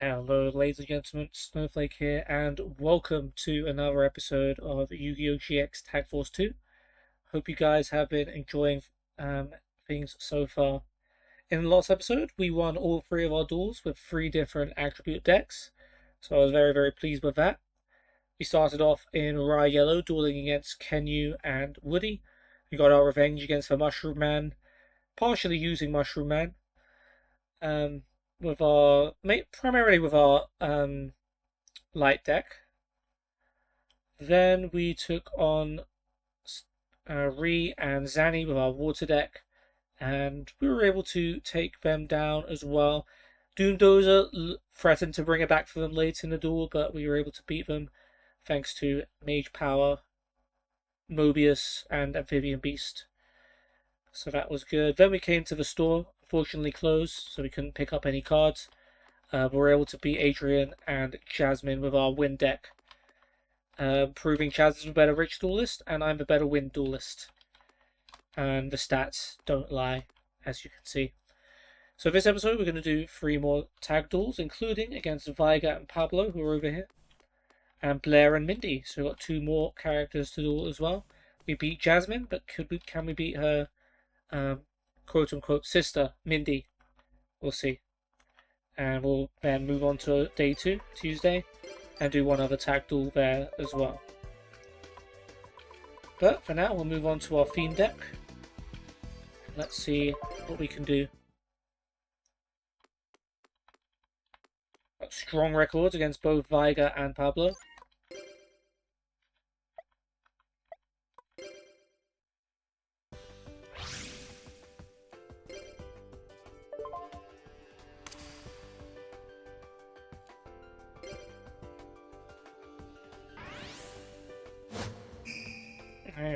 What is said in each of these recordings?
Hello, ladies and gentlemen, Snowflake here, and welcome to another episode of Yu-Gi-Oh! GX Tag Force 2. Hope you guys have been enjoying things so far. In the last episode, we won all three of our duels with three different attribute decks, so I was very pleased with that. We started off in Rye Yellow, dueling against Kenyu and Woody. We got our revenge against the Mushroom Man, partially using Mushroom Man. Um, with our primarily with our light deck. Then we took on Ri and Zani with our water deck, and we were able to take them down as well. Doomdozer threatened to bring it back for them late in the duel, but we were able to beat them thanks to Mage Power, Mobius, and Amphibian Beast. So that was good. Then we came to the store, unfortunately closed, so we couldn't pick up any cards. But we were able to beat Adrian and Jasmine with our wind deck, proving Chaz is the better rich duelist and I'm the better wind duelist. And the stats don't lie, as you can see. So this episode we're going to do 3 more tag duels, including against Viga and Pablo, who are over here, and Blair and Mindy. So we've got 2 more characters to duel as well. We beat Jasmine, but can we beat her quote-unquote sister, Mindy? We'll see. And we'll then move on to day 2, Tuesday, and do one other tag duel there as well. But for now, we'll move on to our theme deck. Let's see what we can do. Got strong records against both Viga and Pablo.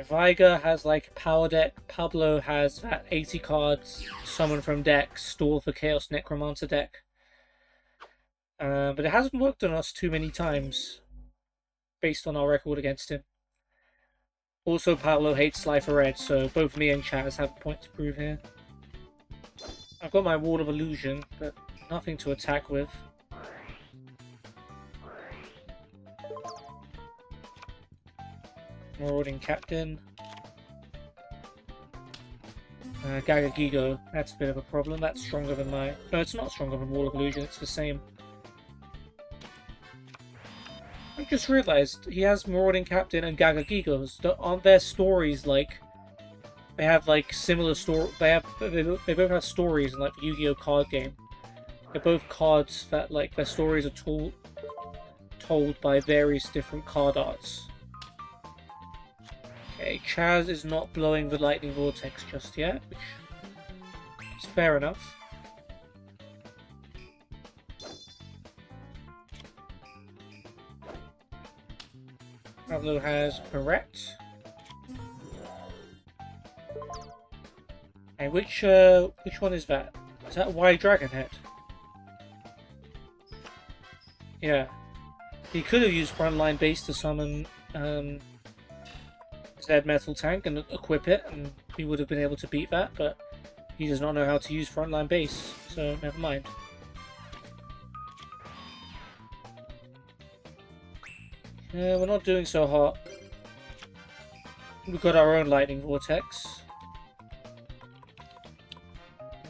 Viga has like a power deck. Pablo has that 80 cards, summon from deck, store for Chaos Necromancer deck. But it hasn't worked on us too many times, based on our record against him. Also, Pablo hates Slifer Red, so both me and Chaz have a point to prove here. I've got my Wall of Illusion, but nothing to attack with. Marauding Captain. Gagagigo, that's a bit of a problem. That's stronger than my... No, it's not stronger than Wall of Illusion, it's the same. I just realised he has Marauding Captain and Gagagigos. Aren't their stories like... They have like similar story... They both have stories in like the Yu-Gi-Oh! Card game. They're both cards that like their stories are told by various different card arts. Okay, Chaz is not blowing the Lightning Vortex just yet, which is fair enough. Pablo has Barrette. And which one is that? Is that White Dragon Head? Yeah. He could have used Frontline Base to summon Zed Metal Tank and equip it, and we would have been able to beat that, but he does not know how to use Frontline Base, so never mind. Yeah, we're not doing so hot. We've got our own Lightning Vortex.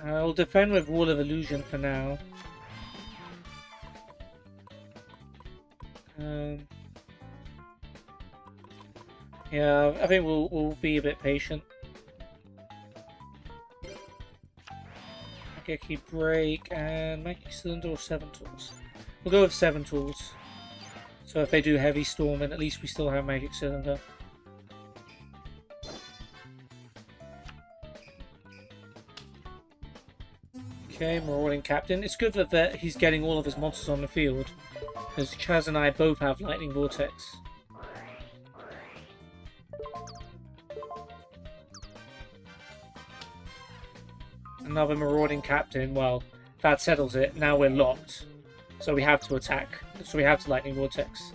I'll defend with Wall of Illusion for now. Yeah, I think we'll be a bit patient. Mageki Break and Magic Cylinder or 7 tools. We'll go with 7 tools. So if they do Heavy Storm, then at least we still have Magic Cylinder. Okay, Marauding Captain. It's good that he's getting all of his monsters on the field, because Chaz and I both have Lightning Vortex. Another Marauding Captain, well, that settles it. Now we're locked. So we have to attack. So we have to Lightning Vortex.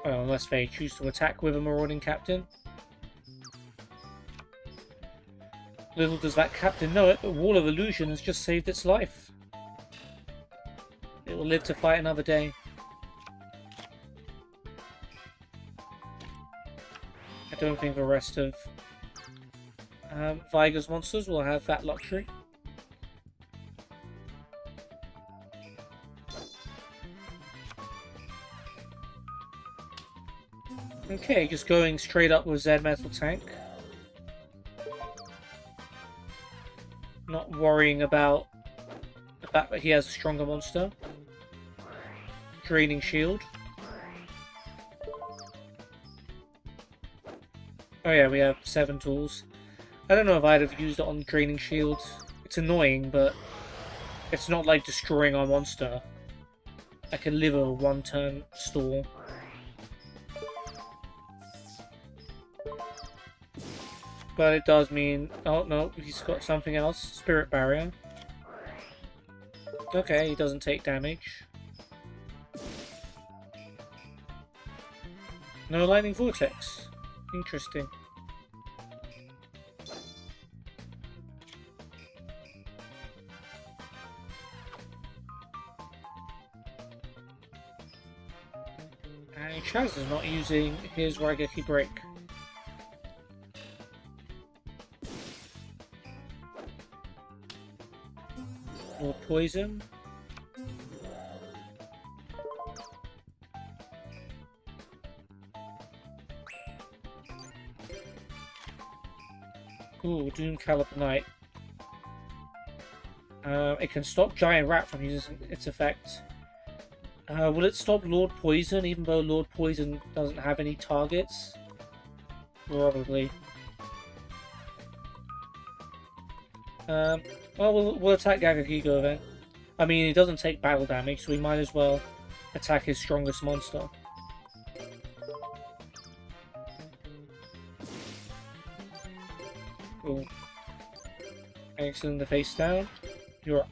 Well, unless they choose to attack with a Marauding Captain. Little does that captain know it, but Wall of Illusion has just saved its life. It will live to fight another day. I don't think the rest of Viger's monsters will have that luxury. Okay, just going straight up with Zed Metal Tank. Not worrying about the fact that he has a stronger monster. Draining Shield. Oh yeah, we have 7 tools. I don't know if I'd have used it on Draining Shield. It's annoying, but it's not like destroying our monster. I can live a 1-turn stall. But it does mean... Oh, no, he's got something else. Spirit Barrier. Okay, he doesn't take damage. No Lightning Vortex. Interesting. And Chaz is not using his Raigeki Break. Or Poison. Ooh, Doom Caliber Knight. It can stop Giant Rat from using its effect. Will it stop Lord Poison, even though Lord Poison doesn't have any targets? Probably. Well, we'll attack Gagagigo then. I mean, he doesn't take battle damage, so we might as well attack his strongest monster. Cool. Excellent, the face down. You're up.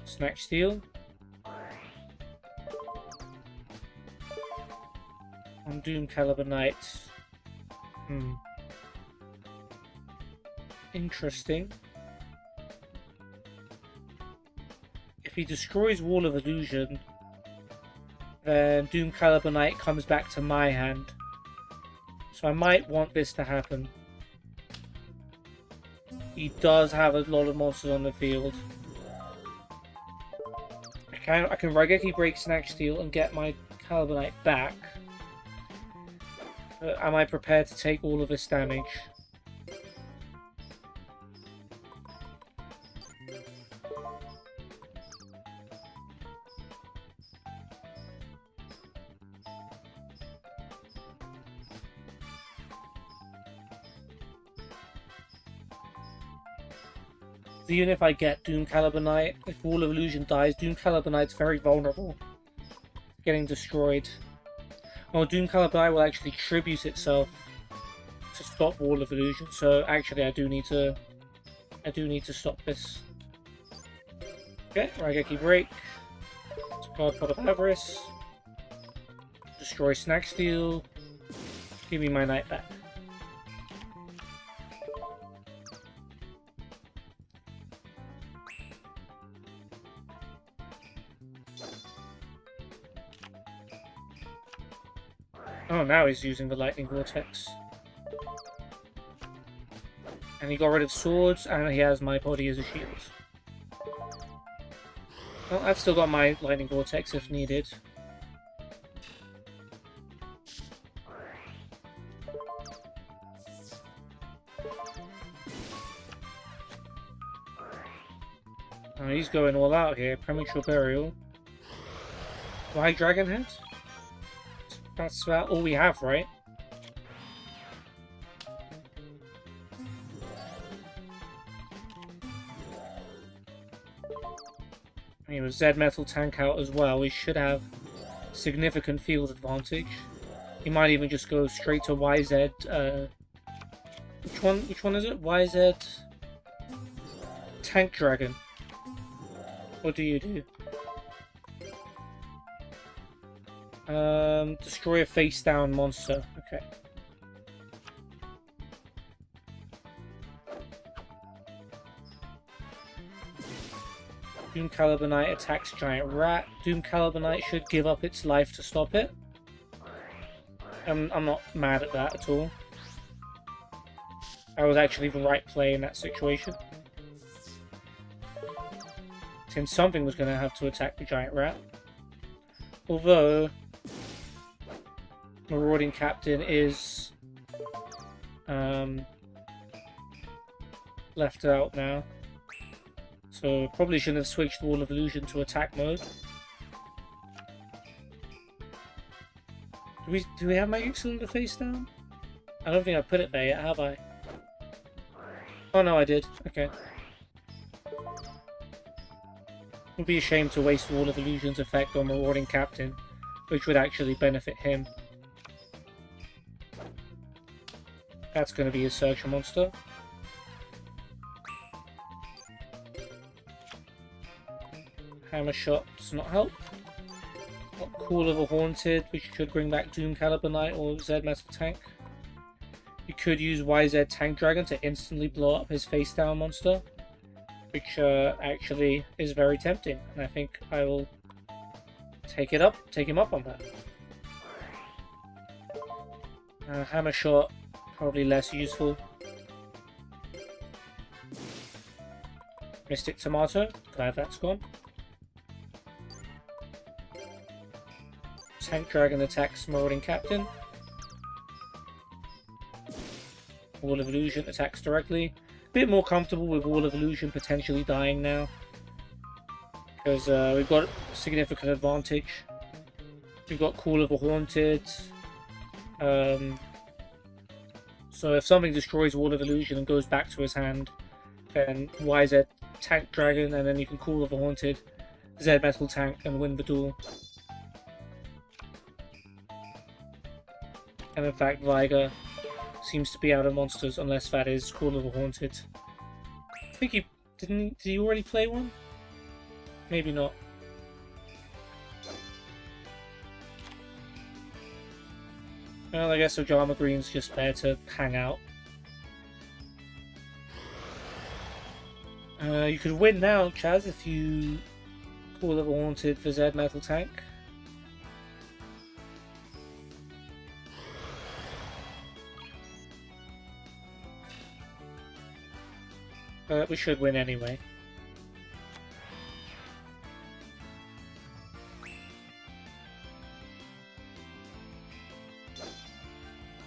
Snatch Steal. On Doom Caliber Knight. Interesting. If he destroys Wall of Illusion, then Doom Caliber Knight comes back to my hand. So I might want this to happen. He does have a lot of monsters on the field. I can Raigeki Break Snatch Steal and get my Caliber Knight back. But am I prepared to take all of this damage? So even if I get Doom Caliber Knight, if Wall of Illusion dies, Doom Caliber Knight's very vulnerable. Getting destroyed. Oh, Doom Caliber Knight will actually tribute itself to stop Wall of Illusion, so actually I do need to stop this. Okay, Raigeki Break. Discard Pot of Avarice. Destroy Snatch Steal. Give me my knight back. Oh, now he's using the Lightning Vortex. And he got rid of swords, and he has my body as a shield. Well, I've still got my Lightning Vortex if needed. Oh, he's going all out here. Premature Burial. Why Dragon Head? That's about all we have, right? I mean, with Zed Metal Tank out as well, we should have significant field advantage. He might even just go straight to YZ. Which one is it? YZ Tank Dragon. What do you do? Destroy a face-down monster. Okay. Doom Calibanite attacks Giant Rat. Doom Calibanite should give up its life to stop it. I'm not mad at that at all. That was actually the right play in that situation. Since something was going to have to attack the Giant Rat. Although, Marauding Captain is left out now. So probably shouldn't have switched Wall of Illusion to attack mode. Do we have Magic Cylinder face down? I don't think I put it there yet, have I? Oh no, I did. Okay. It would be a shame to waste Wall of Illusion's effect on Marauding Captain, which would actually benefit him. That's going to be a Searcher monster. Hammer Shot does not help. Got Call of a Haunted, which could bring back Doom Calibanite or Zed Metal Tank. You could use YZ Tank Dragon to instantly blow up his face down monster, which actually is very tempting, and I think I will take him up on that. Hammer Shot, probably less useful. Mystic Tomato, glad that's gone. Tank Dragon attacks Marauding Captain. Wall of Illusion attacks directly. A bit more comfortable with Wall of Illusion potentially dying now, because we've got significant advantage. We've got Call of a Haunted. So if something destroys Wall of Illusion and goes back to his hand, then YZ Tank Dragon, and then you can Call of a Haunted, Z Metal Tank, and win the duel. And in fact, Viger seems to be out of monsters, unless that is Call of a Haunted. I think he did he already play one? Maybe not. Well, I guess Ojama Green's just there to hang out. You could win now, Chaz, if you Call of a Haunted for Z Metal Tank. We should win anyway.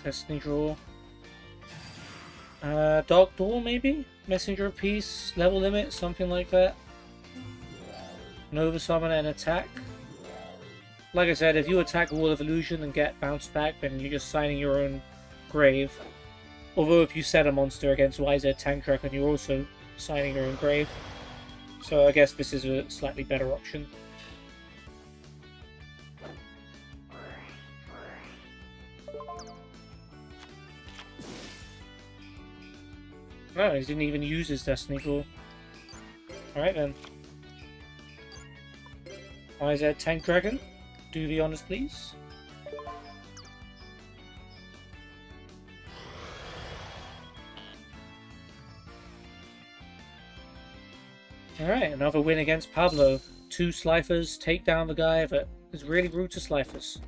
Destiny Draw. Dark Door, maybe? Messenger of Peace, level limit, something like that. Nova Summon and attack. Like I said, if you attack Wall of Illusion and get bounced back, then you're just signing your own grave. Although if you set a monster against YZ Tank Dragon, you're also signing your own grave. So I guess this is a slightly better option. No, he didn't even use his Destiny Draw. Alright then. YZ Tank Dragon, do the honors please. Alright, another win against Pablo. 2 Slifers take down the guy that is really rude to Slifers.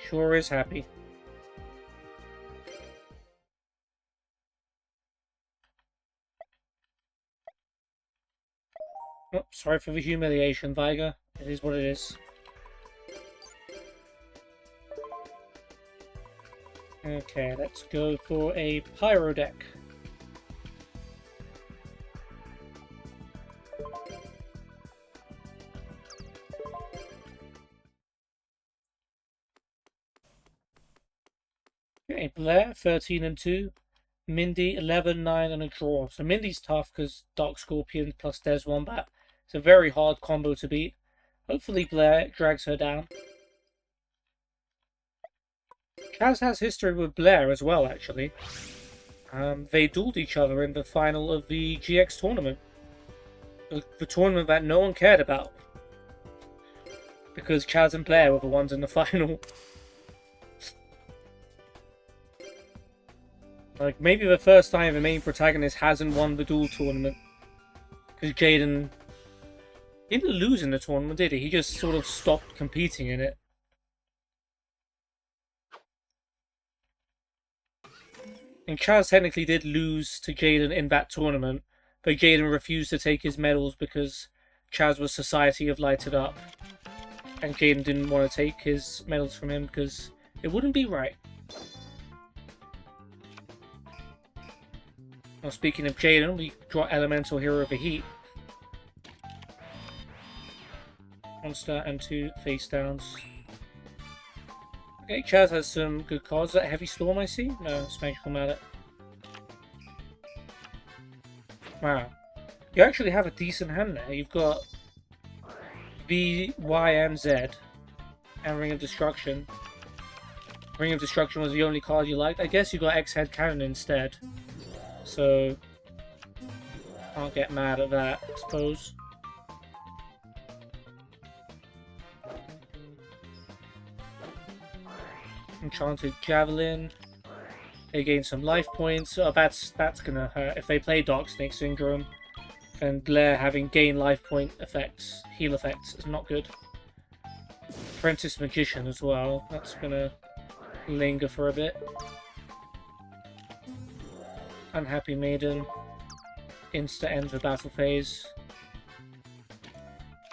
Sure is happy. Oh, sorry for the humiliation, Viger. It is what it is. Okay, let's go for a Pyro deck. Okay, Blair, 13 and 2. Mindy, 11, 9 and a draw. So Mindy's tough because Dark Scorpion plus Des Wombat. It's a very hard combo to beat. Hopefully Blair drags her down. Kaz has history with Blair as well, actually. They dueled each other in the final of the GX tournament. The tournament that no one cared about. Because Chaz and Blair were the ones in the final. Like, maybe the first time the main protagonist hasn't won the Duel tournament. Because Jaden didn't lose in the tournament, did he? He just sort of stopped competing in it. And Chaz technically did lose to Jaden in that tournament, but Jaden refused to take his medals because Chaz was Society of Lighted Up. And Jaden didn't want to take his medals from him because it wouldn't be right. Well, speaking of Jaden, we draw Elemental Hero of the Heat. Monster and 2 face downs. Okay, Chaz has some good cards. Is that Heavy Storm I see? No, it's Magical Mallet. Wow. You actually have a decent hand there. You've got B, Y, and Z. And Ring of Destruction. Ring of Destruction was the only card you liked. I guess you got X-Head Cannon instead. So, can't get mad at that, I suppose. Enchanted Javelin. They gain some life points. Oh, that's gonna hurt. If they play Dark Snake Syndrome, then Blair having gain life point effects, heal effects, is not good. Apprentice Magician as well. That's gonna linger for a bit. Unhappy Maiden. Insta ends the battle phase.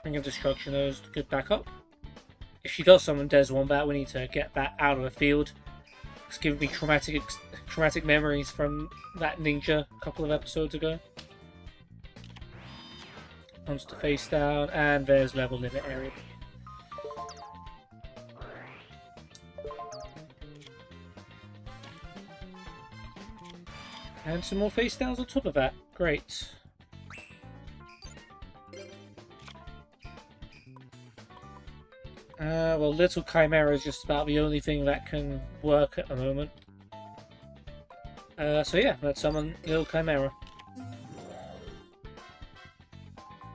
Ring of Destruction is good backup. If she does summon Des Wombat, we need to get that out of the field. It's giving me traumatic memories from that ninja a couple of episodes ago. Monster face down, and there's level limit area. And some more face downs on top of that. Great. Well, Little Chimera is just about the only thing that can work at the moment. So yeah, let's summon Little Chimera.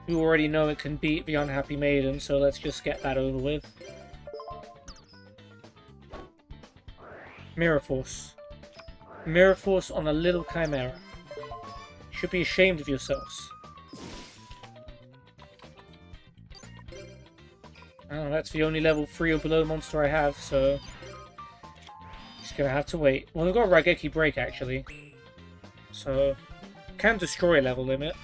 We already know it can beat the Unhappy Maiden, so let's just get that over with. Mirror Force. Mirror Force on a Little Chimera. You should be ashamed of yourselves. Oh, that's the only level 3 or below monster I have, so just gonna have to wait. Well, I've got Raigeki Break actually, so can destroy level limit.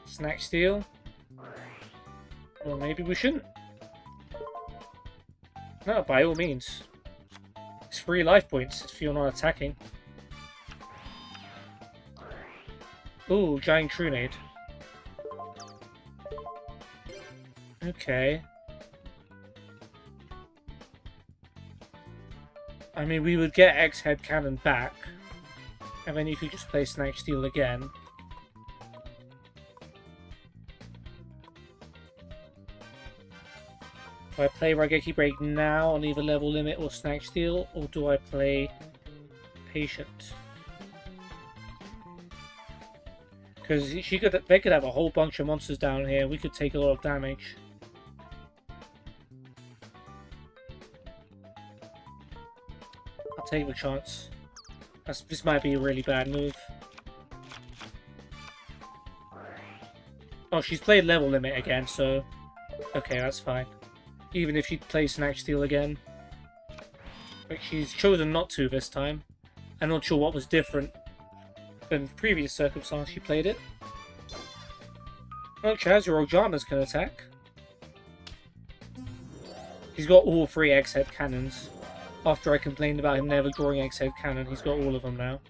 Snack Steal. Well, maybe we shouldn't. No, by all means. It's 3 life points if you're not attacking. Ooh, Giant Trunade. Okay. I mean, we would get X-Head Cannon back. And then you could just play Snack Steal again. Do I play Raigeki Break now on either Level Limit or Snack Steal? Or do I play Patient? Because they could have a whole bunch of monsters down here. We could take a lot of damage. I'll take the chance. This might be a really bad move. Oh, she's played Level Limit again, so okay, that's fine. Even if she plays Snack Steal again. But she's chosen not to this time. I'm not sure what was different than the previous circumstance she played it. Well, Chaz, your Ojamas can attack. He's got all 3 X-Head Cannons. After I complained about him never drawing X-Head Cannon, he's got all of them now.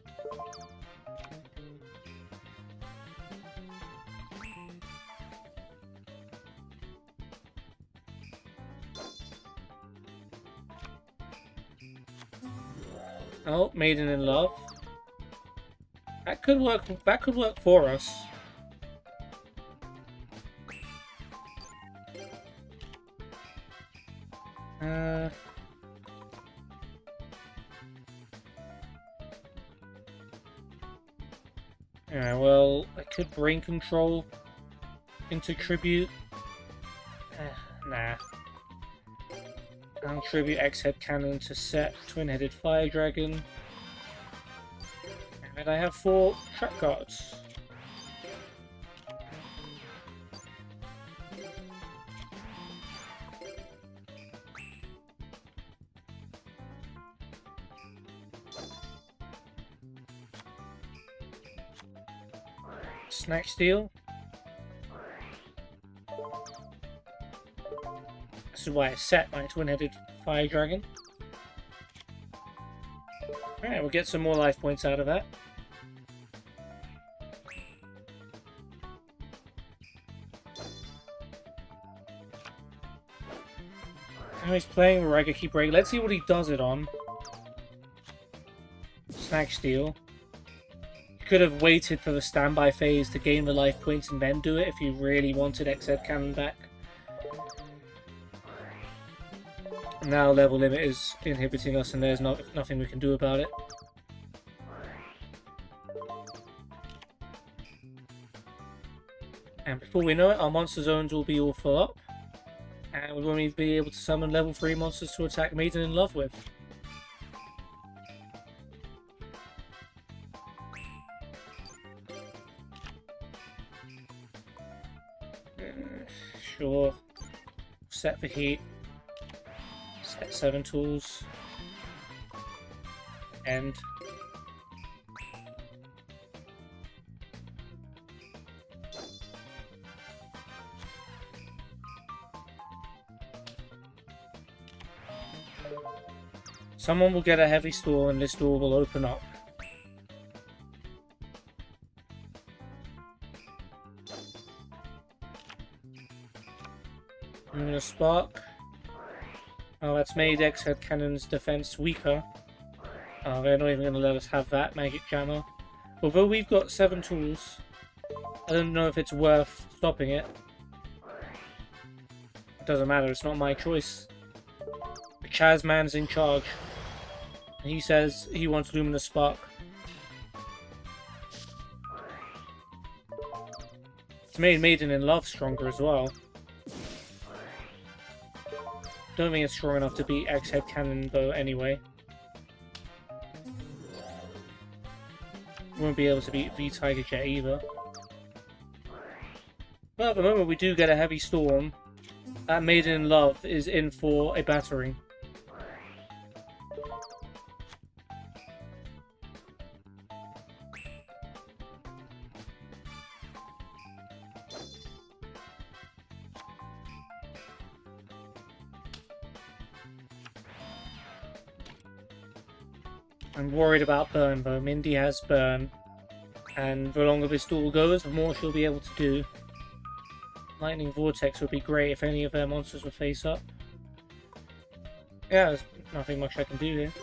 Oh, Maiden in Love. That could work for us. Yeah, well, I could brain control into tribute. Nah. I'll tribute X-Head Cannon to set Twin-Headed Fire Dragon. And I have 4 trap cards. Snack Steel. This is why I set my Twin-Headed Fire Dragon. Alright, we'll get some more life points out of that. Now he's playing Raigeki Break. Let's see what he does it on. Snack Steel. You could have waited for the standby phase to gain the life points and then do it if you really wanted X-Head Cannon back. Now level limit is inhibiting us and there's nothing we can do about it. And before we know it, our monster zones will be all full up. And we won't even be able to summon level 3 monsters to attack Maiden in Love with. Sure. Set the heat. Set 7 tools. End. Someone will get a heavy store and this door will open up. I'm gonna spark. Oh, that's made X-Head Cannon's defense weaker. Oh, they're not even gonna let us have that Magic Jammer. Although we've got 7 tools, I don't know if it's worth stopping it. It doesn't matter, it's not my choice. The Chazman's in charge. And he says he wants Luminous Spark. It's made Maiden in Love stronger as well. Don't think it's strong enough to beat X-Head Cannon though anyway. Won't be able to beat V-Tiger Jet either. But at the moment we do get a Heavy Storm. That Maiden in Love is in for a battering. I'm worried about Burn though. Mindy has Burn. And the longer this duel goes, the more she'll be able to do. Lightning Vortex would be great if any of their monsters would face up. Yeah, there's nothing much I can do here.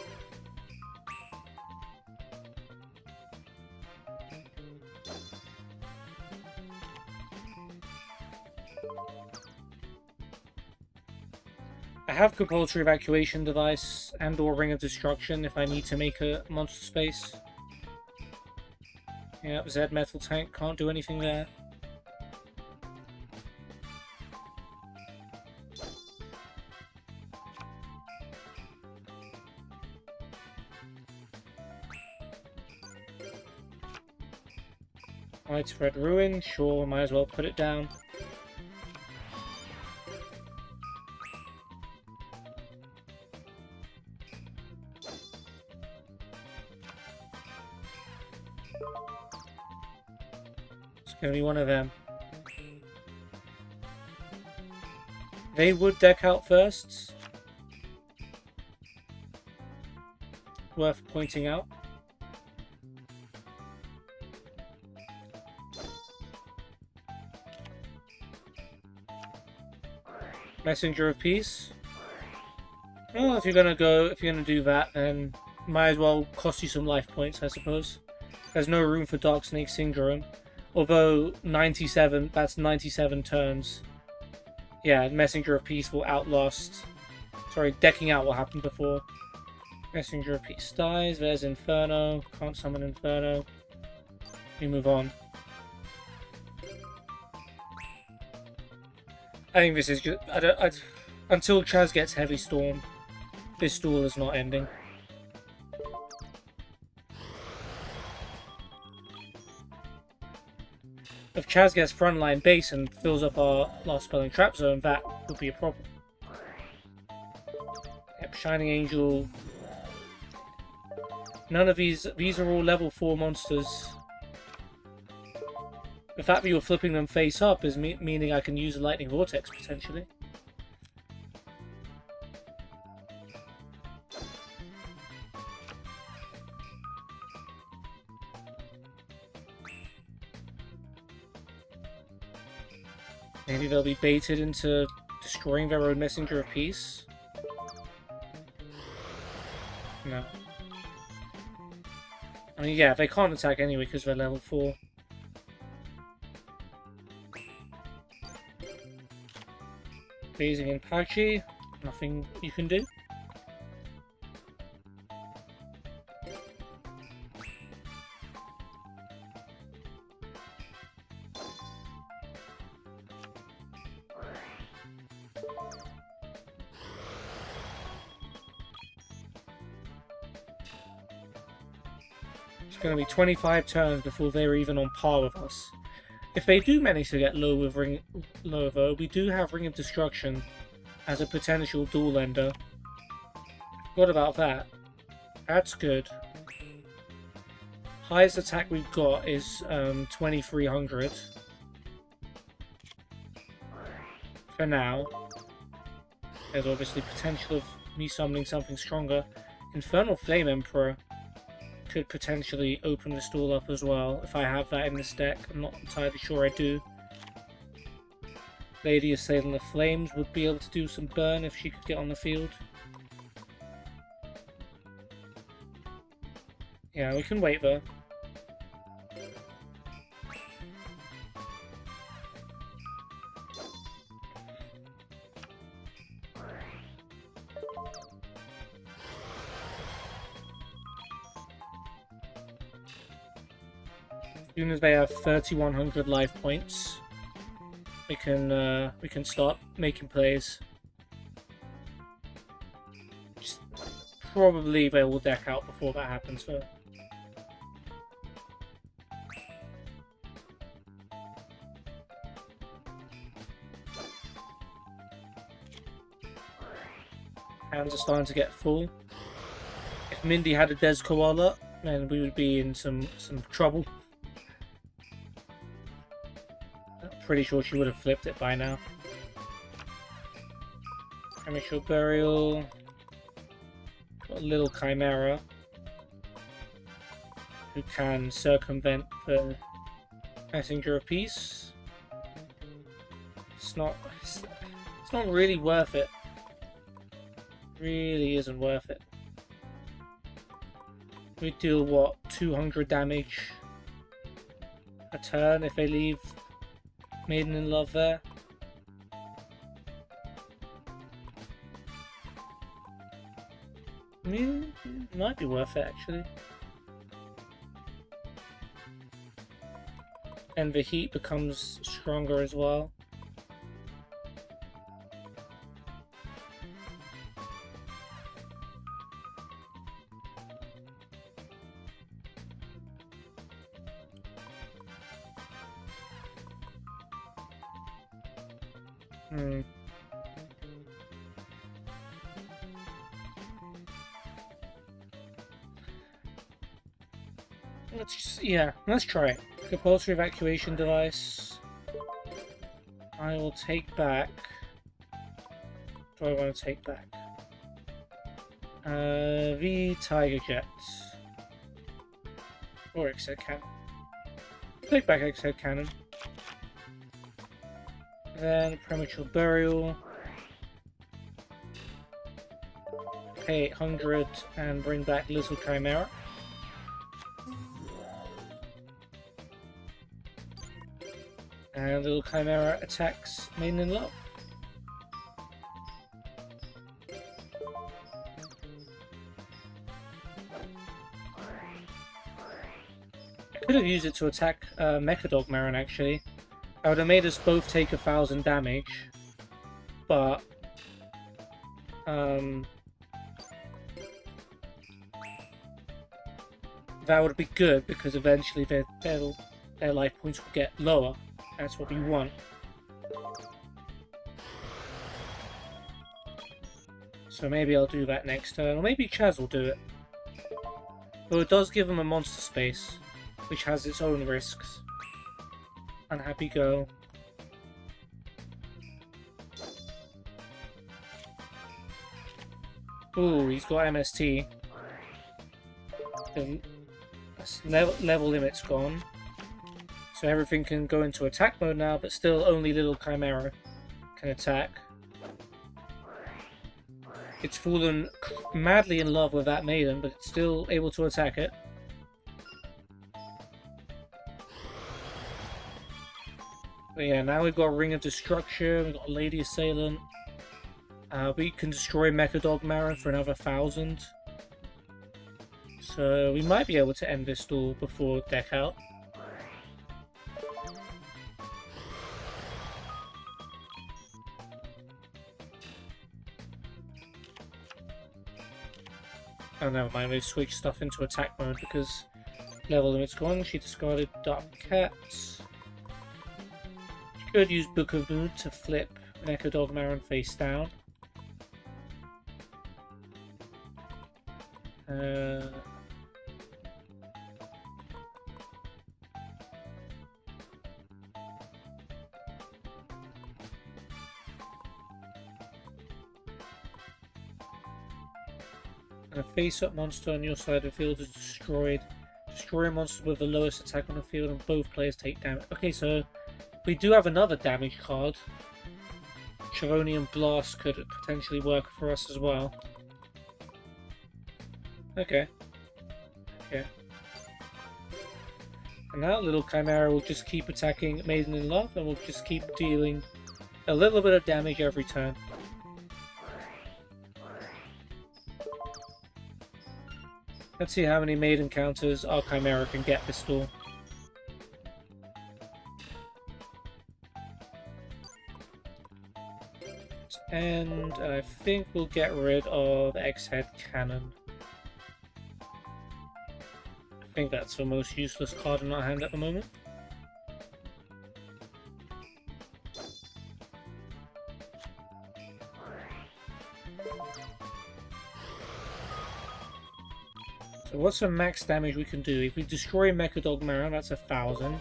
I have Compulsory Evacuation Device and or Ring of Destruction if I need to make a monster space. Yeah, Zed Metal Tank can't do anything there. Widespread Ruin, sure, might as well put it down. It's gonna be one of them. They would deck out first. Worth pointing out. Messenger of Peace. Well, if you're gonna do that, then might as well cost you some life points, I suppose. There's no room for Dark Snake Syndrome. Although 97 turns. Yeah, Messenger of Peace will outlast Sorry, decking out what happened before. Messenger of Peace dies. There's Inferno. Can't summon Inferno. We move on. I think this is just... until Chaz gets Heavy Storm, this duel is not ending. If Chaz gets frontline base and fills up our last spelling trap zone, that would be a problem. Yep, Shining Angel. None of these are all level 4 monsters. The fact that you're flipping them face up is meaning I can use a Lightning Vortex potentially. Maybe they'll be baited into destroying their own Messenger of Peace. No. I mean, yeah, they can't attack anyway because they're level 4. Phasing in Pouchy. Nothing you can do. It's going to be 25 turns before they're even on par with us. If they do manage to get low with low though, we do have Ring of Destruction as a potential dual ender. What about that? That's good. Highest attack we've got is 2300. For now. There's obviously potential of me summoning something stronger. Infernal Flame Emperor could potentially open this duel up as well, if I have that in this deck. I'm not entirely sure I do. Lady Assailant of Flames would be able to do some burn if she could get on the field. Yeah, we can wait though. As soon as they have 3100 life points, we can start making plays. Just probably they will deck out before that happens though. Hands are starting to get full. If Mindy had a Des Koala, then we would be in some trouble. Pretty sure she would have flipped it by now. Premature Burial. Got a Little Chimera who can circumvent the Messenger of Peace. It's not really worth it. Really isn't worth it. We deal what, 200 damage a turn if they leave Maiden in Love there. I mean, it might be worth it actually. And the heat becomes stronger as well. Let's try it. Compulsory evacuation device. I will take back. What do I want to take back? The Tiger Jet. Or X-Head Cannon. Take back X-Head Cannon. Then Premature Burial. Pay 800 and bring back Little Chimera. And Little Chimera attacks Maiden in Love. could have used it to attack Mechadogmaron actually. I would have made us both take 1,000 damage, but that would be good because eventually their life points will get lower. That's what we want. So maybe I'll do that next turn, or maybe Chaz will do it. Though it does give him a monster space, which has its own risks. Unhappy girl. Ooh, he's got MST. The level limit's gone. So everything can go into attack mode now, but still only Little Chimera can attack. It's fallen madly in love with that Maiden, but it's still able to attack it. But yeah, now we've got Ring of Destruction, we've got Lady Assailant. We can destroy Mechadogmaron for another 1,000. So we might be able to end this duel before deck out. Oh, never mind, they've switched stuff into attack mode because level limit's gone. She discarded Dark Cats. She could use Book of Mood to flip Mechadogmaron face down. A face-up monster on your side of the field is destroyed. Destroy a monster with the lowest attack on the field and both players take damage. Okay, so we do have another damage card. Chironian Blast could potentially work for us as well. Okay. Okay. And now Little Chimera will just keep attacking Maiden in Love and we'll just keep dealing a little bit of damage every turn. Let's see how many Maiden counters our Chimera can get this duel. And I think we'll get rid of X-Head Cannon. I think that's the most useless card in our hand at the moment. So what's the max damage we can do? If we destroy Mechadogmaron, that's 1,000.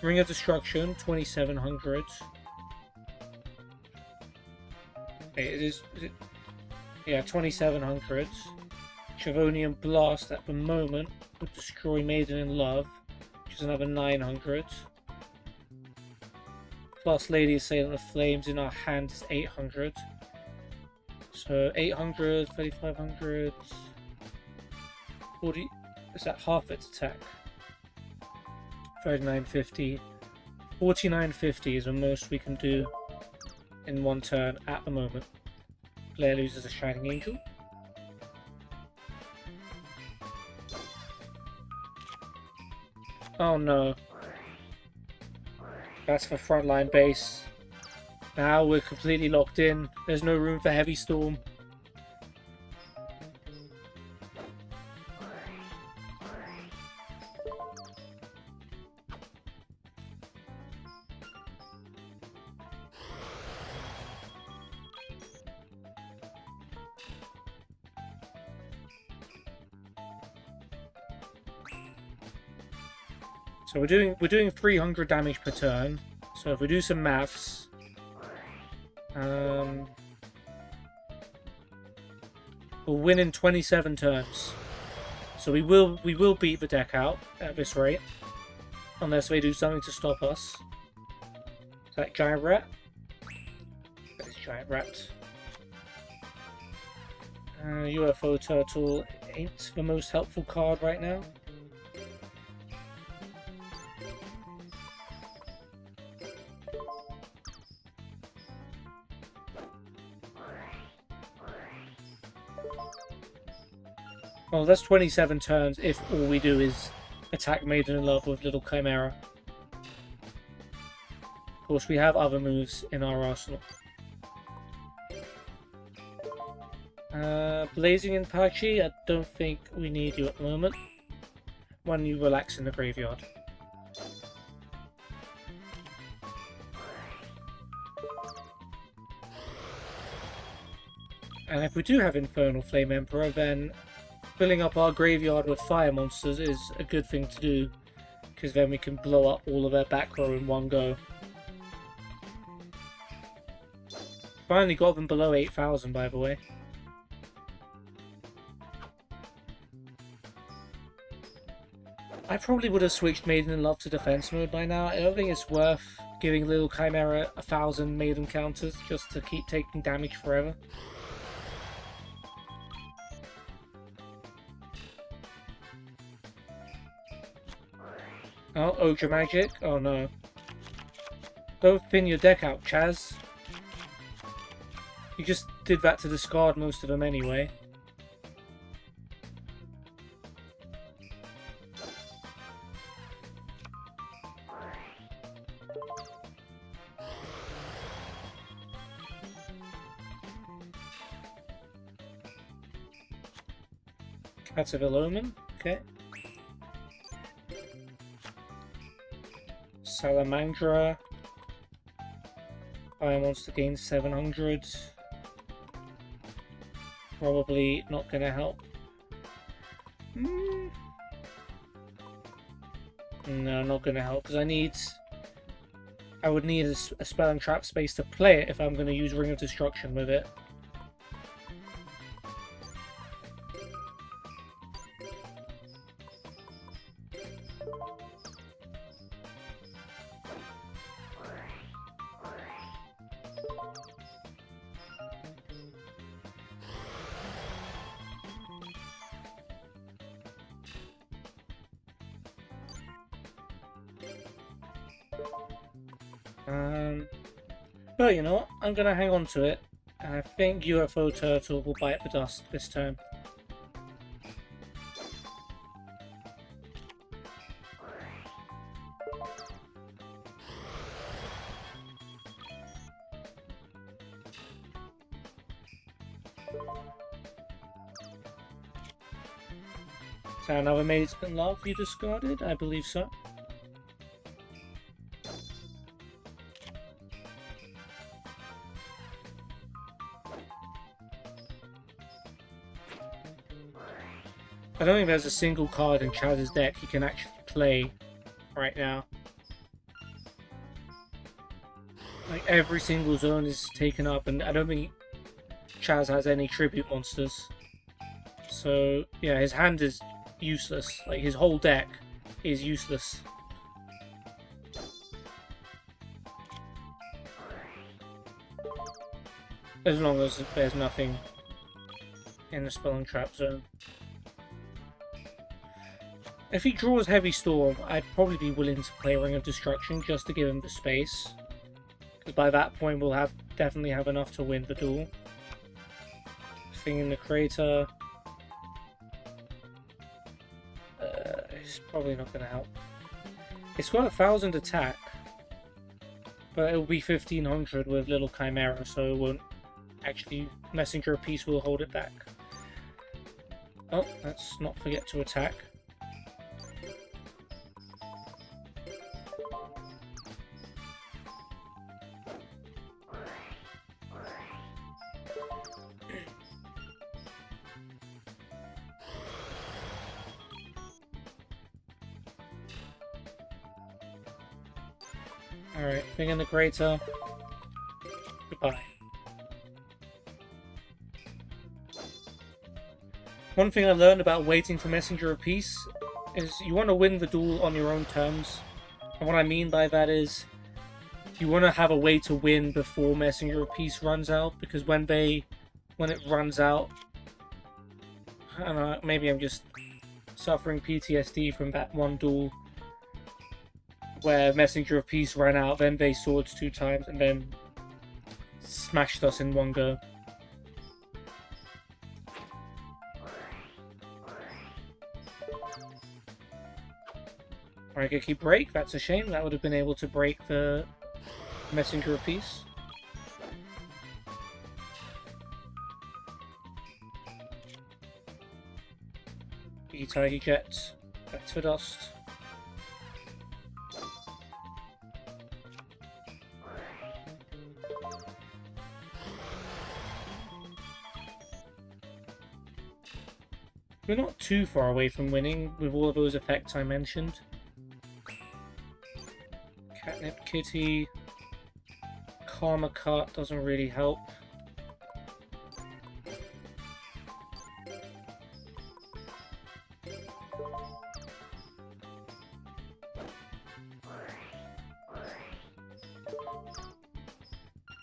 Ring of Destruction, 2,700. Yeah, 2,700. Chironian Blast at the moment would destroy Maiden in Love, which is another 900. Plus Lady Assailant of Flames in our hand is 800. So 800, 3,500... 40, is that half its attack? 3950. 4950 is the most we can do in one turn at the moment. Player loses a Shining Angel. Oh no. That's for frontline base. Now we're completely locked in. There's no room for Heavy Storm. So we're doing 300 damage per turn. So if we do some maths, we'll win in 27 turns. So we will beat the deck out at this rate, unless they do something to stop us. Is that Giant Rat? That is Giant Rat. UFO Turtle ain't the most helpful card right now. Well, that's 27 turns if all we do is attack Maiden in Love with Little Chimera. Of course, we have other moves in our arsenal. Blazing and Pachi, I don't think we need you at the moment. When you relax in the graveyard. And if we do have Infernal Flame Emperor, then filling up our graveyard with fire monsters is a good thing to do, because then we can blow up all of their back row in one go. Finally got them below 8,000, by the way. I probably would have switched Maiden in Love to defense mode by now. I don't think it's worth giving Little Chimera 1,000 Maiden counters just to keep taking damage forever. Oh, Ultra Magic? Oh no. Don't thin your deck out, Chaz. You just did that to discard most of them anyway. That's a Omen, okay. Salamandra. Fire monster gains 700. Probably not gonna help. No, not gonna help because I would need a spell and trap space to play it if I'm gonna use Ring of Destruction with it. But you know what? I'm gonna hang on to it. And I think UFO Turtle will bite the dust this turn. Is that another Maiden in Love you discarded? I believe so. I don't think there's a single card in Chaz's deck he can actually play right now. Like, every single zone is taken up, and I don't think Chaz has any tribute monsters. So, yeah, his hand is useless. Like, his whole deck is useless. As long as there's nothing in the spell and trap zone. If he draws Heavy Storm, I'd probably be willing to play Ring of Destruction just to give him the space. Because by that point we'll definitely have enough to win the duel. Thing in the Crater. It's probably not going to help. It's got 1,000 attack. But it will be 1,500 with Little Chimera, so it won't actually... Messenger of Peace will hold it back. Oh, let's not forget to attack. Alright, thing in the Crater. Goodbye. One thing I learned about waiting for Messenger of Peace is you want to win the duel on your own terms. And what I mean by that is you want to have a way to win before Messenger of Peace runs out, because when it runs out, I don't know, maybe I'm just suffering PTSD from that one duel where Messenger of Peace ran out, then they swords 2 times, and then smashed us in one go. Raigeki break, that's a shame. That would have been able to break the Messenger of Peace. Tiger Jet, back to dust. We're not too far away from winning with all of those effects I mentioned. Catnip Kitty, Karma Cut doesn't really help.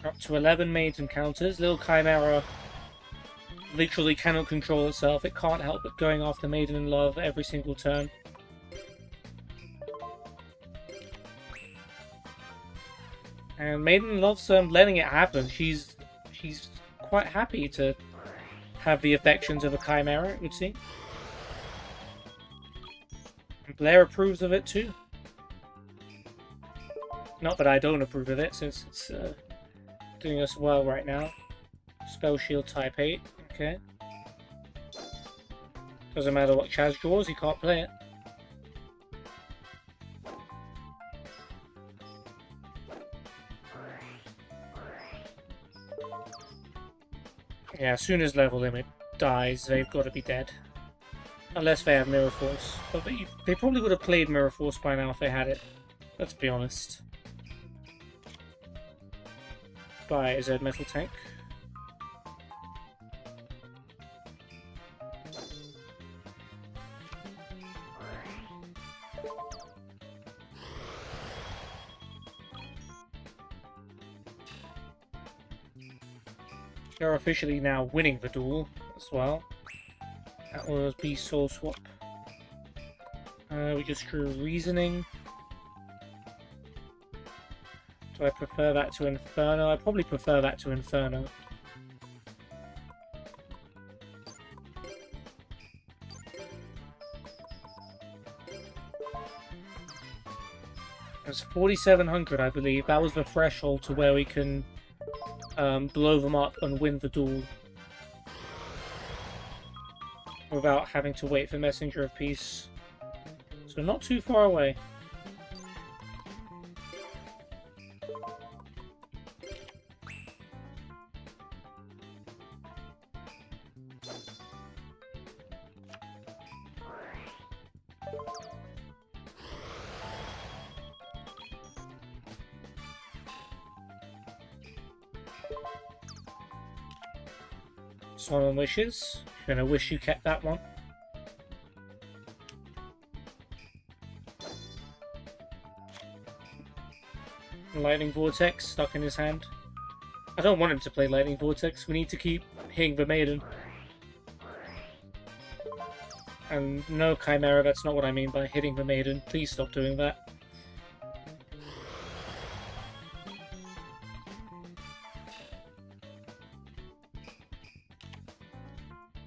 Up to 11 Maiden counters. Little Chimera literally cannot control itself. It can't help but going after Maiden in Love every single turn. And Maiden loves letting it happen. She's quite happy to have the affections of a Chimera, it would seem. And Blair approves of it too. Not that I don't approve of it, since it's doing us well right now. Spell Shield type 8, okay. Doesn't matter what Chaz draws, he can't play it. Yeah, as soon as level limit dies, they've got to be dead. Unless they have Mirror Force. But they probably would have played Mirror Force by now if they had it. Let's be honest. By a Z Metal Tank. They're officially now winning the duel as well. That was Beast Soul Swap. We just drew Reasoning. Do I prefer that to Inferno? I probably prefer that to Inferno. It's 4,700, I believe. That was the threshold to where we can blow them up and win the duel without having to wait for Messenger of Peace. So not too far away. Someone wishes. You're gonna wish you kept that one. Lightning Vortex stuck in his hand. I don't want him to play Lightning Vortex. We need to keep hitting the Maiden. And no, Chimera, that's not what I mean by hitting the Maiden. Please stop doing that.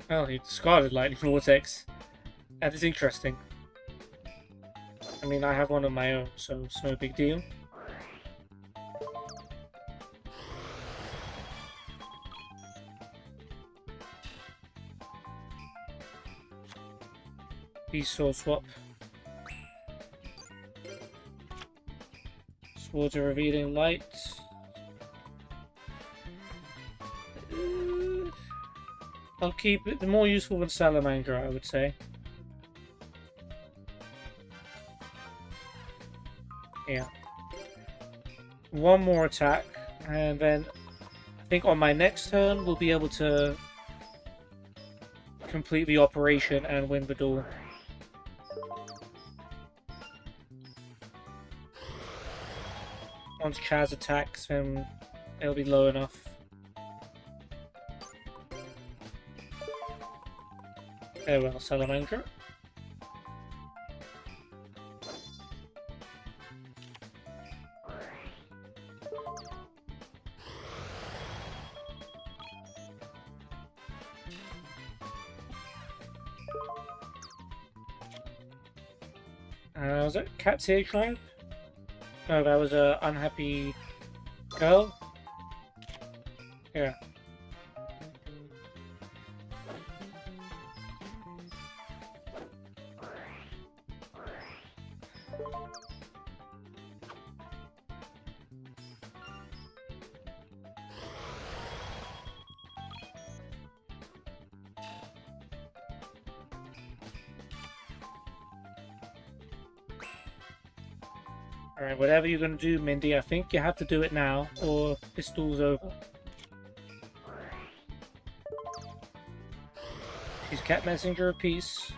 Well, he discarded Lightning Vortex. That is interesting. I mean, I have one of my own, so it's no big deal. Beast Soul Swap. Swords of Revealing Light. I'll keep it more useful than Salamander, I would say. Yeah. One more attack, and then I think on my next turn we'll be able to complete the operation and win the duel. Once Chaz attacks, then it'll be low enough. Very well, Salamander. Was that Cat's Ear Tribe? No, that was a unhappy girl. Yeah. Alright, whatever you're gonna do, Mindy, I think you have to do it now, or this duel's over. She's Cat Messenger of Peace.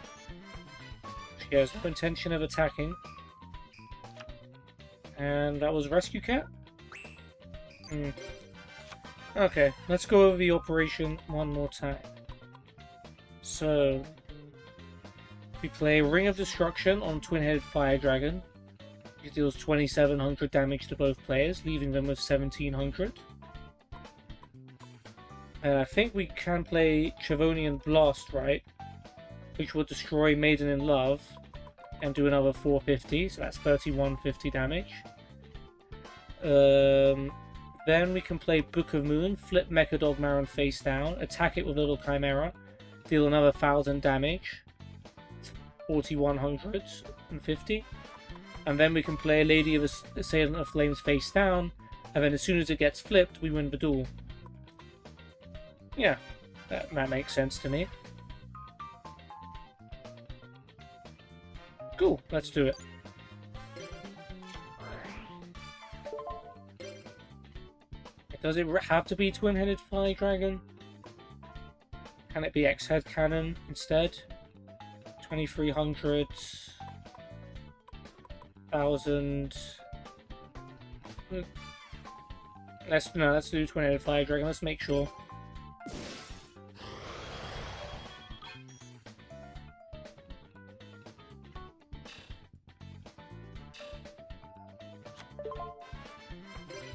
She has no intention of attacking. And that was Rescue Cat? Okay, let's go over the operation one more time. So, we play Ring of Destruction on Twin-Headed Fire Dragon. It deals 2700 damage to both players, leaving them with 1700. I think we can play Chavonian Blast, right? Which will destroy Maiden in Love and do another 450, so that's 3150 damage. Then we can play Book of Moon, flip Mechadog Maron face down, attack it with Little Chimera, deal another 1000 damage, 4150. And then we can play Lady of Assailant of Flames face down, and then as soon as it gets flipped, we win the duel. Yeah, that makes sense to me. Cool, let's do it. Does it have to be Twin-Headed Fire Dragon? Can it be X-Head Cannon instead? 2300... 1000... Let's do Twin-Headed Fire Dragon, let's make sure.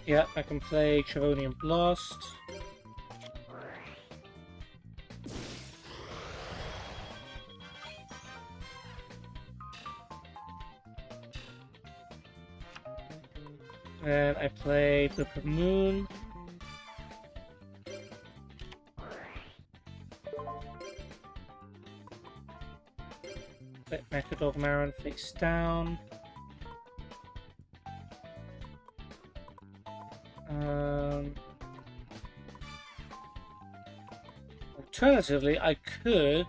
Yeah, I can play Chavonian Blast. Then I play Book of Moon. Let Mechadog Maron face down. Alternatively, I could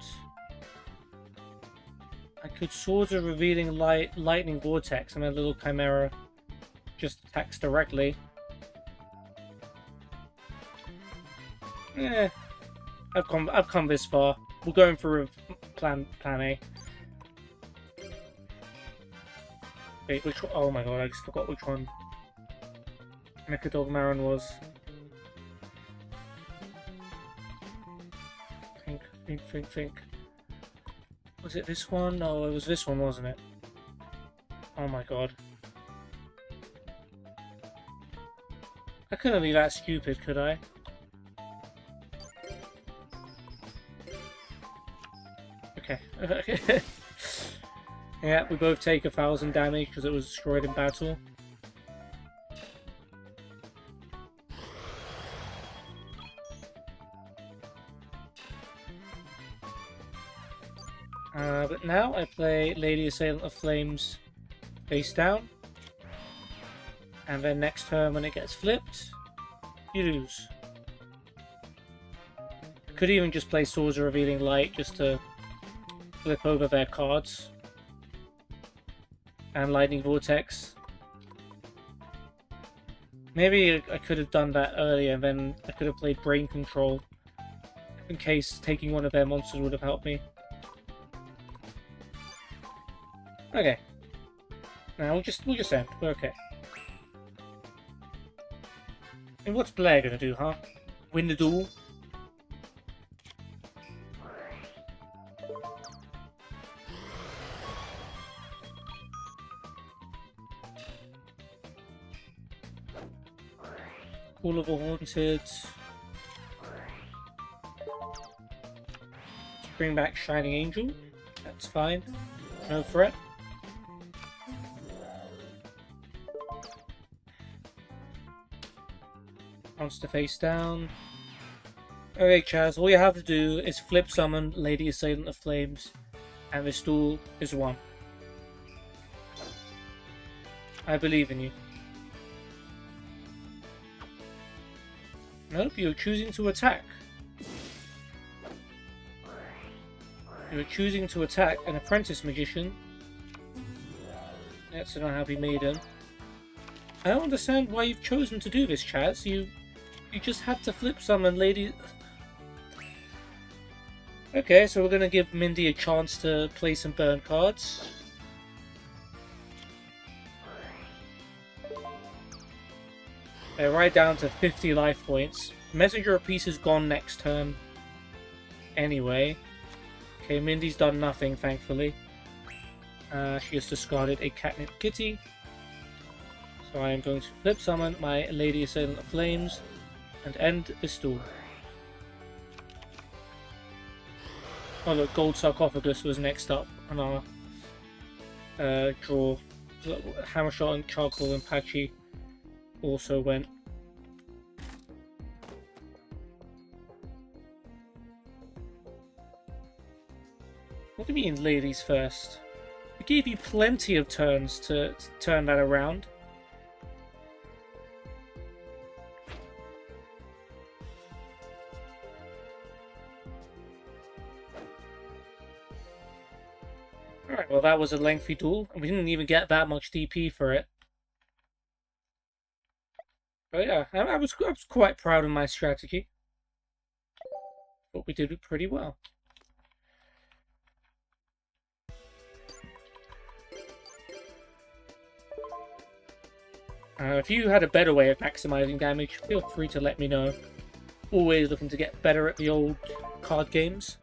Swords of Revealing Lightning Vortex, and a Little Chimera just attacks directly. Yeah, I've come this far. We're going for a plan A. Wait, which one? Oh my god, I just forgot which one Mechadog Maron was. Think. Was it this one? No, it was this one, wasn't it? Oh my god. I couldn't be that stupid, could I? Okay. Yeah, we both take 1000 damage because it was destroyed in battle. But now I play Lady Assailant of Flames face down. And then next turn when it gets flipped, you lose. I could even just play Swords of Revealing Light just to flip over their cards. And Lightning Vortex. Maybe I could have done that earlier and then I could have played Brain Control. In case taking one of their monsters would have helped me. Okay. Now we'll just end. We're okay. And what's Blair gonna do, huh? Win the duel? Call of the Haunted. Let's bring back Shining Angel. That's fine. No threat. monster face down. Okay, Chaz, all you have to do is flip summon Lady Assailant of Flames, and this duel is won. I believe in you. Nope, you're choosing to attack. You're choosing to attack an apprentice magician. That's an unhappy maiden. I don't understand why you've chosen to do this, Chaz. You just had to flip summon Lady... Okay, so we're gonna give Mindy a chance to play some burn cards. They're right down to 50 life points. Messenger of Peace is gone next turn. Anyway. Okay, Mindy's done nothing, thankfully. She has discarded a Catnip Kitty. So I am going to flip summon my Lady Assailant of Flames and end this duel. Oh look, Gold Sarcophagus was next up on our draw. Hammershot and Charcoal and Patchy also went. What do you mean ladies first? We gave you plenty of turns to turn that around. Alright, well that was a lengthy duel, and we didn't even get that much DP for it. But yeah, I was quite proud of my strategy. But we did it pretty well. If you had a better way of maximizing damage, feel free to let me know. Always looking to get better at the old card games.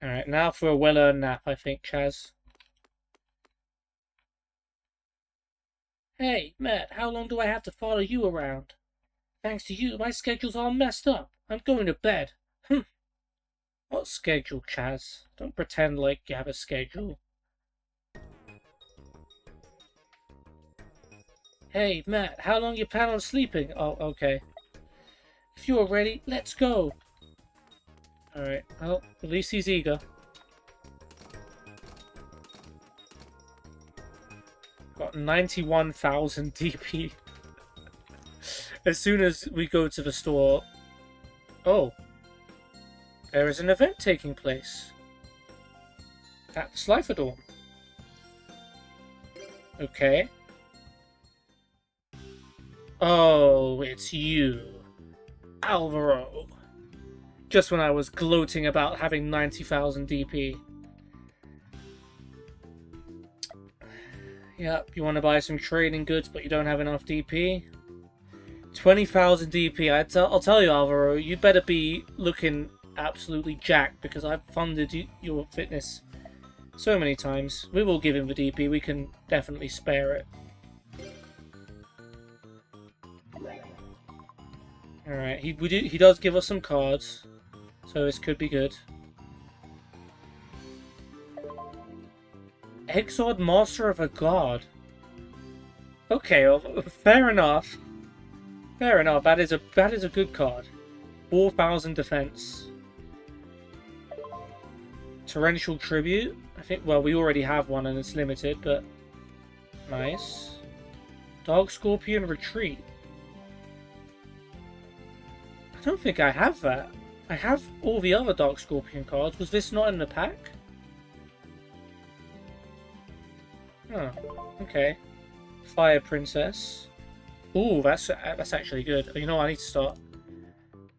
Alright, now for a well-earned nap, I think, Chaz. Hey, Matt, how long do I have to follow you around? Thanks to you, my schedule's all messed up. I'm going to bed. What schedule, Chaz? Don't pretend like you have a schedule. Hey, Matt, how long you plan on sleeping? Oh, okay. If you are ready, let's go. Alright, well, at least he's eager. Got 91,000 DP. As soon as we go to the store... Oh. There is an event taking place. At the Slifer. Okay. Oh, it's you. Alvaro. Just when I was gloating about having 90,000 DP. Yep, you want to buy some trading goods, but you don't have enough DP? 20,000 DP. I'll tell you, Alvaro, you better be looking absolutely jacked, because I've funded your fitness so many times. We will give him the DP. We can definitely spare it. Alright, he does give us some cards, so this could be good. Exiled Master of a God. Okay, well, fair enough. Fair enough. That is a good card. 4,000 defense. Torrential Tribute. I think. Well, we already have one and it's limited, but nice. Dark Scorpion Retreat. I don't think I have that. I have all the other Dark Scorpion cards. Was this not in the pack? Oh, okay. Fire Princess. Ooh, that's actually good. You know, I need to start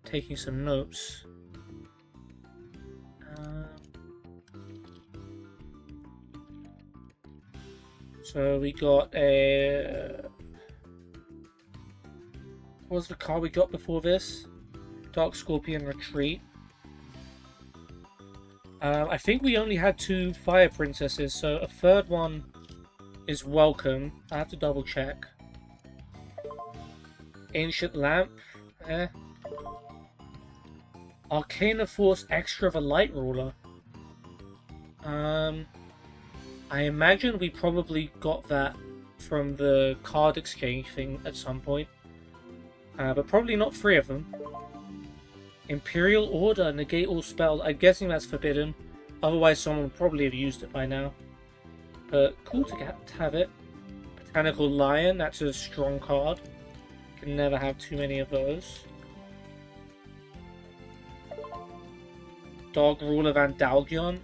taking some notes. So we got a... What was the card we got before this? Dark Scorpion Retreat. I think we only had 2 Fire Princesses, so a third one is welcome. I have to double check. Ancient Lamp. Arcana Force Extra of a Light Ruler. I imagine we probably got that from the card exchange thing at some point. But probably not 3 of them. Imperial Order, negate all spells. I'm guessing that's forbidden. Otherwise someone would probably have used it by now. But cool to have it. Botanical Lion, that's a strong card. Can never have too many of those. Dog Ruler Vandalgion.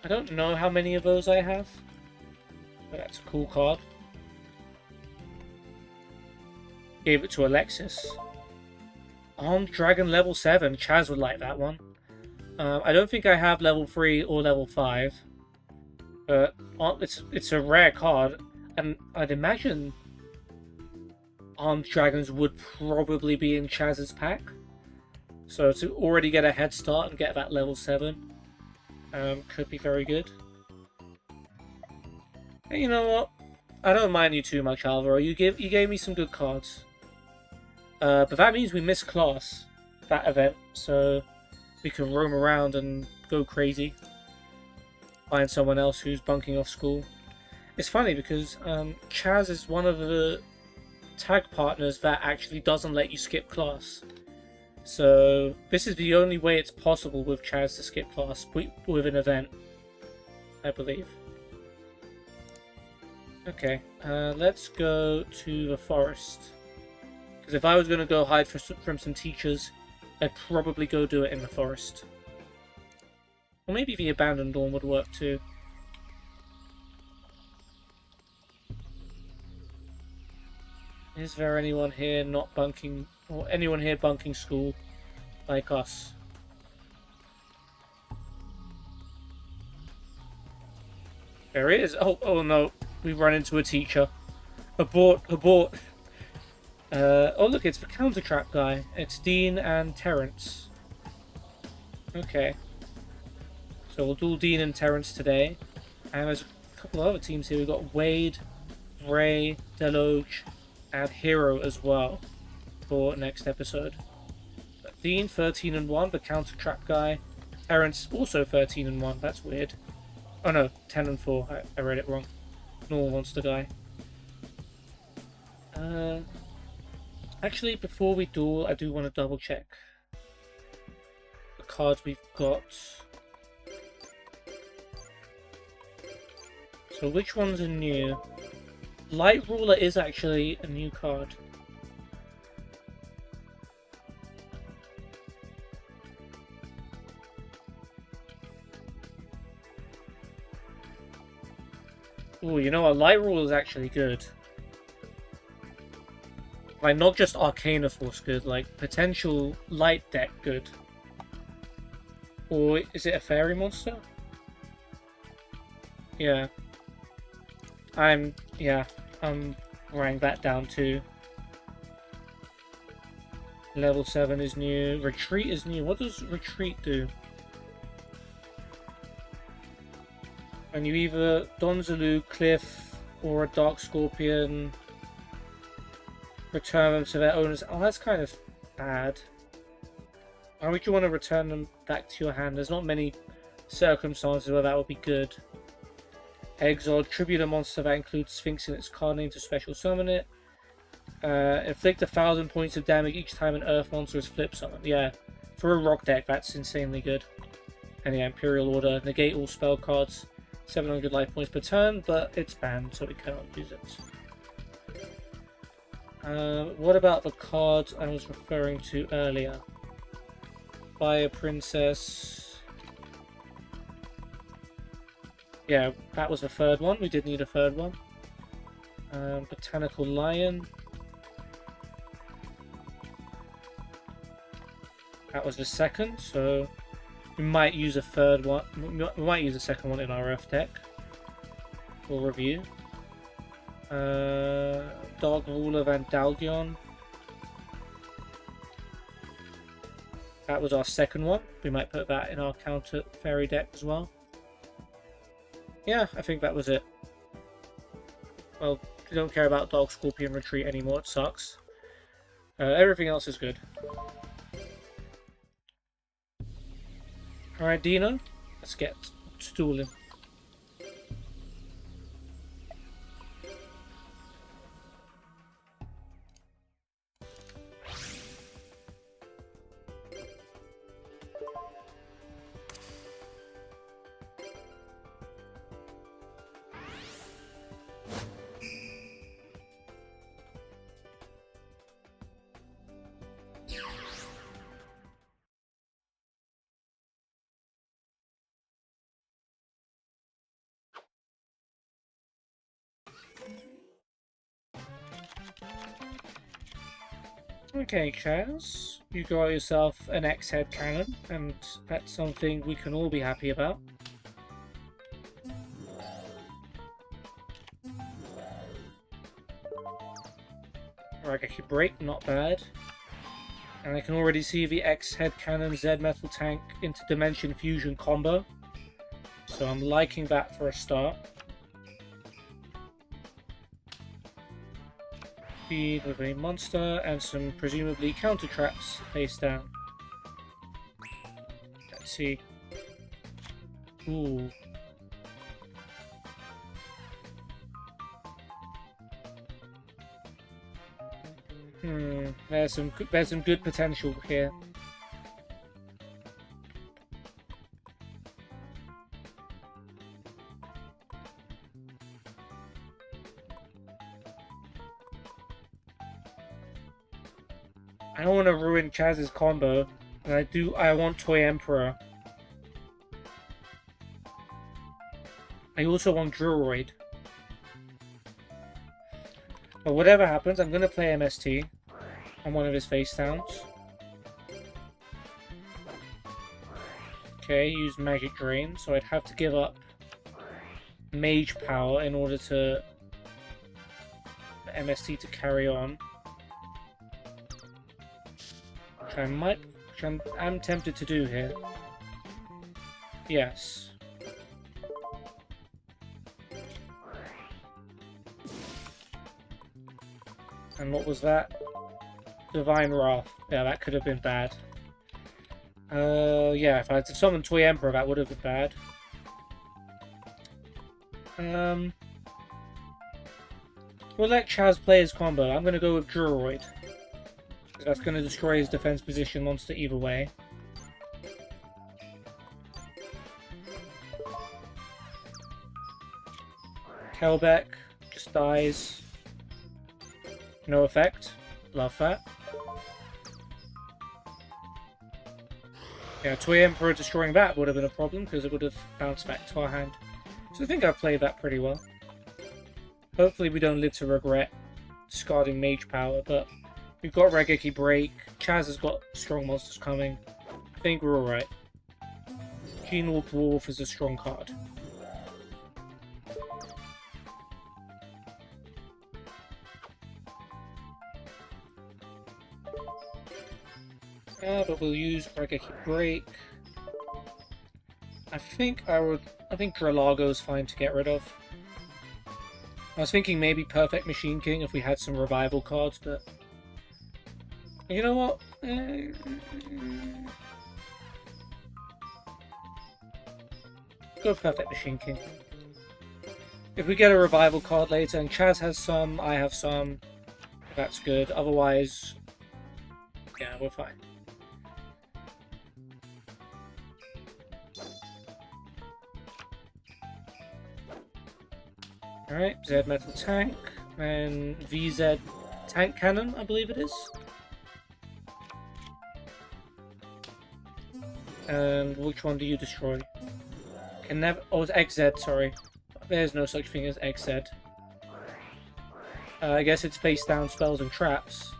I don't know how many of those I have. But that's a cool card. Gave it to Alexis. Armed Dragon level 7. Chaz would like that one. I don't think I have level 3 or level 5. But it's a rare card. And I'd imagine Armed Dragons would probably be in Chaz's pack. So to already get a head start and get that level 7 could be very good. And you know what? I don't mind you too much, Alvaro. You gave me some good cards. But that means we missed class, that event, so we can roam around and go crazy. Find someone else who's bunking off school. It's funny because Chaz is one of the tag partners that actually doesn't let you skip class. So this is the only way it's possible with Chaz to skip class with an event, I believe. Okay, let's go to the forest. Because if I was going to go hide from some teachers, I'd probably go do it in the forest. Or maybe the abandoned dorm would work too. Is there anyone here not bunking, or anyone here bunking school like us? There it is. Oh no, we've run into a teacher. Abort, abort. Oh look, it's the counter trap guy. It's Dean and Terrence. Okay. So we'll duel Dean and Terrence today. And there's a couple of other teams here. We've got Wade, Ray, Deloge, and Hero as well for next episode. But Dean 13-1, the counter trap guy. Terrence also 13-1. That's weird. Oh no, 10-4. I read it wrong. Normal monster guy. Actually, before we duel, I do want to double check the cards we've got. So which ones are new? Light Ruler is actually a new card. Oh, you know what? Light Ruler is actually good. Like, not just Arcana Force good, like, potential light deck good. Or is it a fairy monster? Yeah. I'm writing that down too. Level 7 is new. Retreat is new. What does Retreat do? And you either Donzelu, Cliff, or a Dark Scorpion return them to their owners. Oh, that's kind of bad. Why would you want to return them back to your hand? There's not many circumstances where that would be good. Exile, tribute a monster that includes Sphinx in its card name to special summon it. Inflict 1,000 points of damage each time an earth monster is flip summoned. Yeah, for a rock deck, that's insanely good. And yeah, Imperial Order, negate all spell cards. 700 life points per turn, but it's banned, so we cannot use it. What about the cards I was referring to earlier? Fire Princess. Yeah, that was the third one. We did need a third one. Botanical Lion. That was the second, so we might use a third one. We might use a second one in our Earth deck. We'll review. Dog Ruler Vandalgion. That was our second one. We might put that in our counter fairy deck as well. Yeah, I think that was it. Well, we don't care about Dark Scorpion Retreat anymore, it sucks. Everything else is good. Alright, Dino, let's get to dueling. Okay, Chaz, you got yourself an X-head cannon, and that's something we can all be happy about. Rageki Break, not bad. And I can already see the X-head cannon Z metal tank into Dimension Fusion combo. So I'm liking that for a start. Feed with a monster and some presumably counter traps face down. Let's see. Ooh. There's some good potential here. I don't want to ruin Chaz's combo, and I want Toy Emperor. I also want Druroid. But whatever happens, I'm going to play MST on one of his face downs. Okay, use Magic Drain, so I'd have to give up Mage Power in order to MST to carry on. Which I'm tempted to do here. Yes. And what was that? Divine Wrath. Yeah, that could have been bad. Yeah, if I had to summon Toy Emperor, that would have been bad. We'll let Chaz play his combo. I'm going to go with Druroid. That's going to destroy his defense position monster either way. Kelbeck just dies. No effect. Love that. Yeah, Toy Emperor destroying that would have been a problem because it would have bounced back to our hand. So I think I've played that pretty well. Hopefully we don't live to regret discarding Mage Power, but we've got Rageki Break. Chaz has got strong monsters coming. I think we're alright. Gene-Warped Dwarf is a strong card. But we'll use Rageki Break. I think Dralago's fine to get rid of. I was thinking maybe Perfect Machine King if we had some revival cards, but you know what? Go Perfect Machine King. If we get a revival card later, and Chaz has some, I have some, that's good. Otherwise, yeah, we're fine. Alright, Z Metal Tank, and VZ Tank Cannon, I believe it is. And which one do you destroy? Can never. Oh, it's XZ, sorry. There's no such thing as XZ. I guess it's face down spells and traps.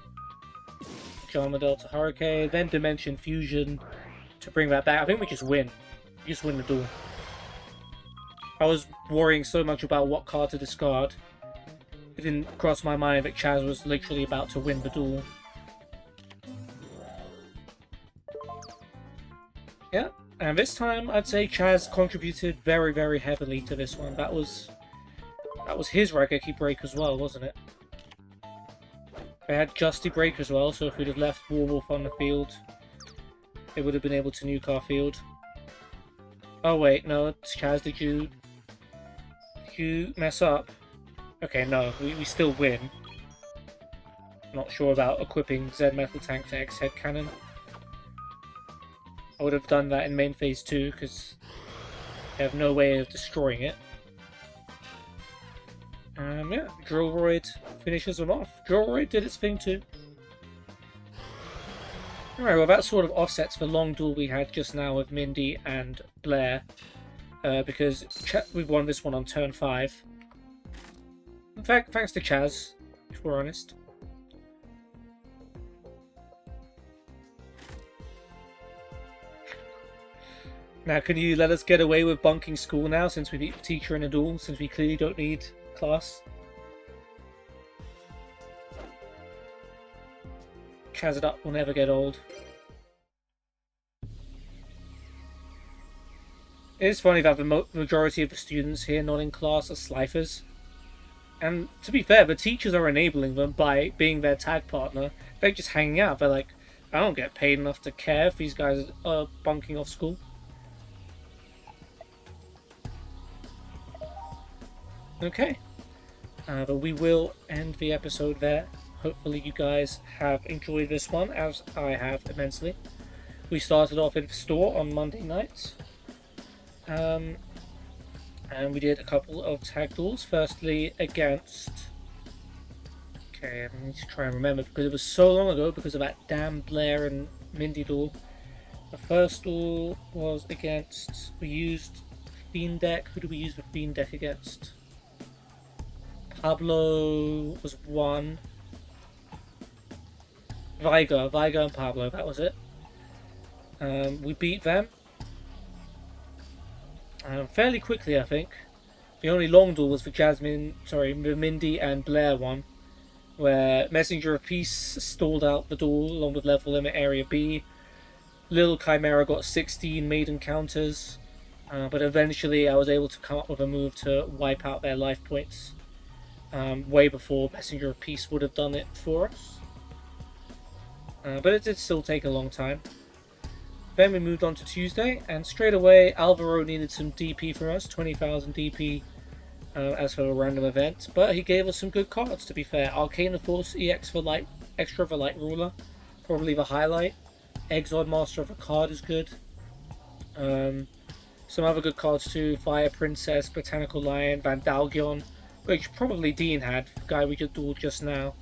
Jarma Delta Hurricane, then Dimension Fusion to bring that back. I think we just win. We just win the duel. I was worrying so much about what card to discard. It didn't cross my mind that Chaz was literally about to win the duel. Yeah, and this time I'd say Chaz contributed very, very heavily to this one. That was his Rageki Break as well, wasn't it? They had Justy Break as well, so if we'd have left Warwolf on the field, they would have been able to nuke our field. Oh wait, no, it's Chaz, did you mess up? Okay, no, we still win. Not sure about equipping Z Metal Tank to X-Head Cannon. I would have done that in main phase 2 because they have no way of destroying it. Yeah, Drillroid finishes them off. Drillroid did its thing too. Alright, well that sort of offsets the long duel we had just now with Mindy and Blair. Because we've won this one on turn 5. In fact, thanks to Chaz, if we're honest. Now, can you let us get away with bunking school now, since we beat the teacher in a duel, since we clearly don't need class? Chaz it up will never get old. It is funny that the majority of the students here not in class are slifers. And to be fair, the teachers are enabling them by being their tag partner. They're just hanging out. They're like, I don't get paid enough to care if these guys are bunking off school. Okay. But we will end the episode there. Hopefully you guys have enjoyed this one, as I have immensely. We started off in the store on Monday night. And we did a couple of tag duels. Firstly against... Okay, I need to try and remember because it was so long ago because of that damn Blair and Mindy duel. The first duel was against... We used Fiend deck. Who did we use the Fiend deck against? Pablo was one. Viger and Pablo, that was it. We beat them. Fairly quickly, I think. The only long duel was the Mindy and Blair one, where Messenger of Peace stalled out the duel along with level limit area B. Little Chimera got 16 Maiden counters, but eventually I was able to come up with a move to wipe out their life points, way before Messenger of Peace would have done it for us. But it did still take a long time. Then we moved on to Tuesday, and straight away Alvaro needed some DP from us, 20,000 DP as for a random event, but he gave us some good cards, to be fair. Arcana Force EX for Light, extra for Light Ruler, probably the highlight. Exod Master of a card is good. Some other good cards too, Fire Princess, Botanical Lion, Vandalgion, which probably Dean had, the guy we just dueled just now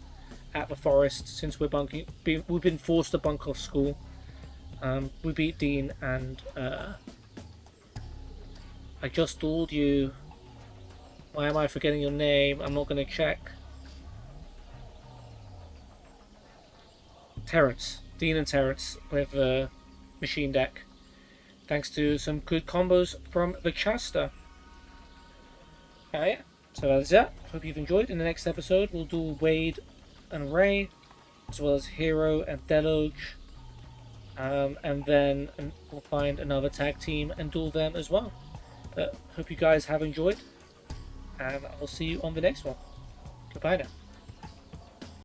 at the forest, since we've been forced to bunk off school. We beat Dean, and I just dueled you. Why am I forgetting your name? I'm not going to check. Terrence. Dean and Terrence with machine deck. Thanks to some good combos from the Chasta. Alright, so that's it. Hope you've enjoyed. In the next episode, we'll duel Wade and Ray, as well as Hero and Deloge. And then we'll find another tag team and duel them as well. But hope you guys have enjoyed, and I'll see you on the next one. Goodbye now.